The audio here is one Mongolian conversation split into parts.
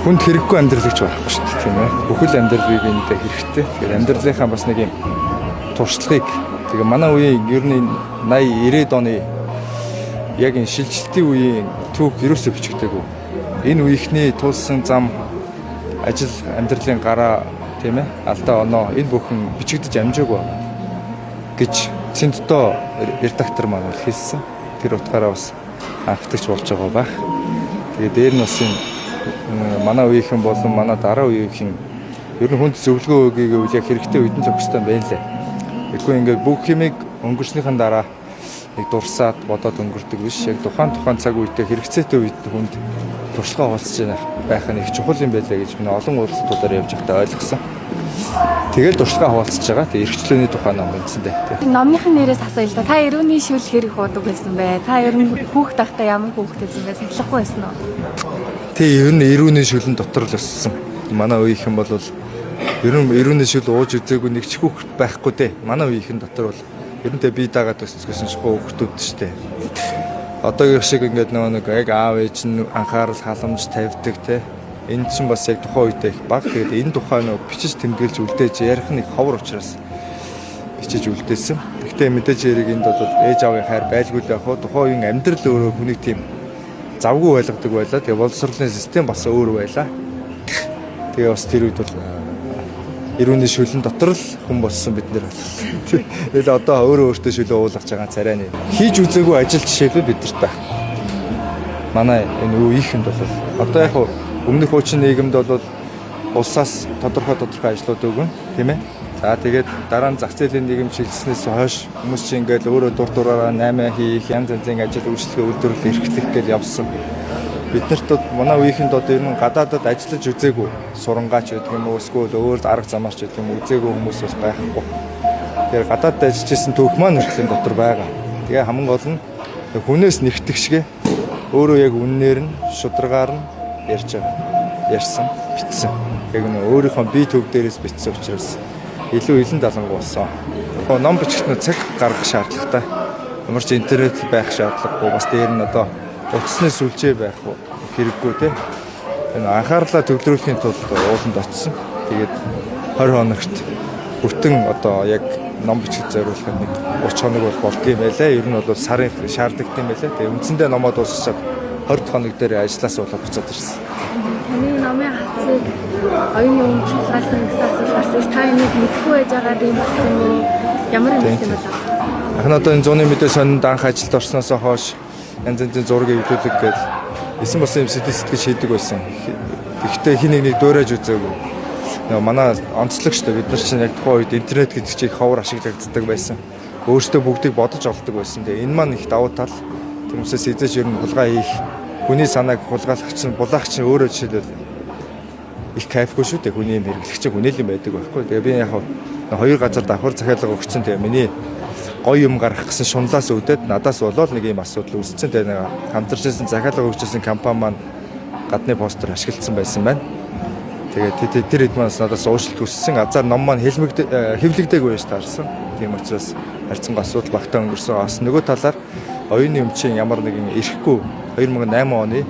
хүнд хэрэггүй амьдралагч байхгүй шүү дээ тийм ээ. Бүхэл амьдрал бие биендээ хэрэгтэй. Тэгэхээр амьдралынхаа бас нэг юм туршлагыг тэгээ манай үеийн ер нь 80 90-ад оны яг энэ шилжилтийн үеийн түүх ерөөсөө бичигдээгүй. Энэ үеийнхний тулсан зам ажил амьдралын гараа тийм ээ алдаа оноо энэ бүхэн бичигдэж амжаагүй гэж Цэндтоо редактор маань хэлсэн. Тэр утгаараа бас анхдагч болж байгаа байх. Тэгээд дээр нь бас манай үеийнхэн болон манай дараа үеийнхэн ер нь хүнд зөвлөгөө өгье гэвэл яг хэрэгтэй үедэн л өгөх хэрэгтэй байна лээ. Тэгэхгүй ингээд бүх юмыг өнгөрснөхийн дараа нэг дурсаад бодоод өнгөрдөг биш. Яг тухайн цаг үедээ хэрэгцээтэй үед хүнд туршлага хуваалцаж байх нь их чухал юм байлаа гэж миний олон уулзалтуудаар явж байхдаа ойлгосон. Тэгээд туршлага хуваалцаж байгаа. Тэгээд эрхчлөөний тухай ном бичсэн дээ. Номныхын нэрээс асууя л да. Та эрүүний шүл хэрэг хуудаг байсан бэ? Та ер нь хүүхд тахта ямар хүүхд байсан бэ? Сахилахгүй байсан уу? Тэг ер нь эрүүний шүлэн дотор л өссөн. Манай үеийнхэн бол ер нь эрүүний шүл ууж үзээгүй нэг ч хүүхд байхгүй дээ. Манай үеийнхэн дотор бол ер нь би дагаад өссөн шихүү хүүхдүүд шүү дээ. Одоогийн шиг ингээд нэг яг аав ээж нь анхаарал халамж тавьдаг те. Энэ чинь бас яг тухайн үедээ их баг. Тэгээд энэ тухай нөө бичиж тэмдэглэж үлдээж ярих нь их ховор учраас бичиж үлдээсэн. Гэхдээ мэдээж яриг энд бол ээж аавын хайр байлгүй л яг хоо тухайн үеийн амьдрал өөрөө хүнийг тийм завгүй байлгадаг байлаа. Тэгээ боловсролын систем бас өөр байлаа. Тэгээ бас тэр үед бол эрүүний шүлэн дотор л хүн болсон бид нэр болсон. Тэгэл одоо өөрөө өөртөө шүлээ уулгаж байгаа царайны хийж үзээгүй ажил жишээлбэл бидэрт байх. Манай энэ үеийнхэнд бол одоо яг өмнөх хуучин нийгэмд бол улсаас тодорхой ажлууд өгөн тийм ээ. За тэгээд дараа нь зах зээлийн нийгэм чиглэснээс хойш хүмүүс чинь ингээд өөрөө дур дураараа 8 хийх янз янзын ажил үйлчлэгээ үйлдвэрлэл эрхлэх гэж явсан. Биднэрт манай үеийнхэнд одоо ер нь гадаадад ажиллаж үзээгүй сурангаач гэдэг юм уу эсвэл өөр арга замаарч гэдэг юм үзээгүй хүмүүс бас байхгүй. Тэгэхээр гадаадд ажиллаж исэн түүх маань өртлийн дотор байгаа. Тэгээ хамгийн гол нь хүнээс нэгтгэх шигэ өөрөө яг үннээр нь шударгаар нь ярьсан бичсэн. Яг нь өөрийнхөө бие төв дээрээс бичсэн учраас илүү хилэн далангу болсон. Ном бичгтнээ цаг гаргах шаардлагатай. Ямар ч интернет байх шаардлагагүй. Бас дээр нь одоо утасны сүлжээ байх хэрэггүй те. Энэ анхаарлаа төвлөрүүлэхийн тулд ууланд очсон. Тэгээд 20 хоногт бүтэн одоо яг ном бичиж зориулахад нэг 30 хоног болдгийм байлаа. Ер нь бол сарын шаардлагатай юм байлаа. Тэгээд үндсэндээ номоо дуусчихад 20 хоног дээр ажиллаас болоод буцаад ирсэн. Таны номын хавцыг оюуны өмчлөлтийн гэсэн асуулт та энийг мэдгүй байж байгаа юм болсон уу? Ямар юм бэ? Ахна одоо энэ зуны мэдээ сонинд анх ажилд орсноос хойш янз янзын зургийг эвлүүлэг гэж эсэн болсон юм сэтгэж шийдэг байсан. Гэхдээ хин нэг дуурайж үзээгүй. Манай онцлогчтой бид нар чинь яг тухайн үед интернет гэдэг чиг ховор ашиглагддаг байсан. Өөрсдөө бүгдийг бодож олдог байсан. Тэгээ энэ маань их давуу тал. Хүмүүсээс эзэж ер нь хулгай хийх, хүний санааг хулгайлах чинь булаах чинь өөрөө жишээлбэл их кайфгүй шүү дээ. Хүний юм хэрэглэгч хүнэл юм байдаг байхгүй. Тэгээ би яг хоёр газар давхар захиалга өгсөн. Тэгээ миний гоё юм гаргах гэсэн шунлаас өвдөд надаас болоод нэг юм асуудал үүссэн. Тэгээ нэг хамтарч ирсэн захиалга өгчсэн компани маань гадны постэр ашигласан байсан байна. Тэгээд тэр хэд манаас надаас уушлт хүссэн. Азар ном маань хэвлэгдээгүй байж таарсан. Тийм учраас харьцангуй асуудал багтаа өнгөрсөн. Бас нөгөө талаар оюуны өмчийн ямар нэгэн ирэхгүй 2008 оны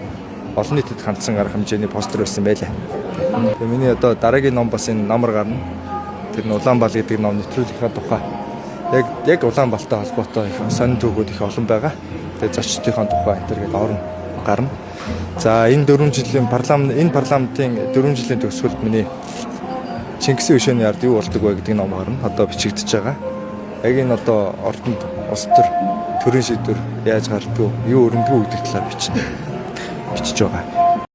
олон нийтэд хандсан арга хэмжээний постэр байсан байлаа. Тэгээ миний одоо дараагийн ном бас энэ намар гарна. Тэр нь Улаанбаал гэдэг ном нэвтрүүлэхийн тухай. Яг Улаанбаалтай холбоотой их сонин түүхүүд их олон байгаа. Тэгээ зочдынхаа тухай энэ гээд орон гарна. За энэ 4 жилийн парламентын 4 жилийн төгсгөлд миний Чингисийн өшөөний ард юу болдог вэ гэдэг ном гарна. Одоо бичигдэж байгаа. Яг энэ одоо ордонд улс төр төрийн шийдвэр яаж гардгүй, юу өрнөдгөө гэдэг талаар бичиж байгаа.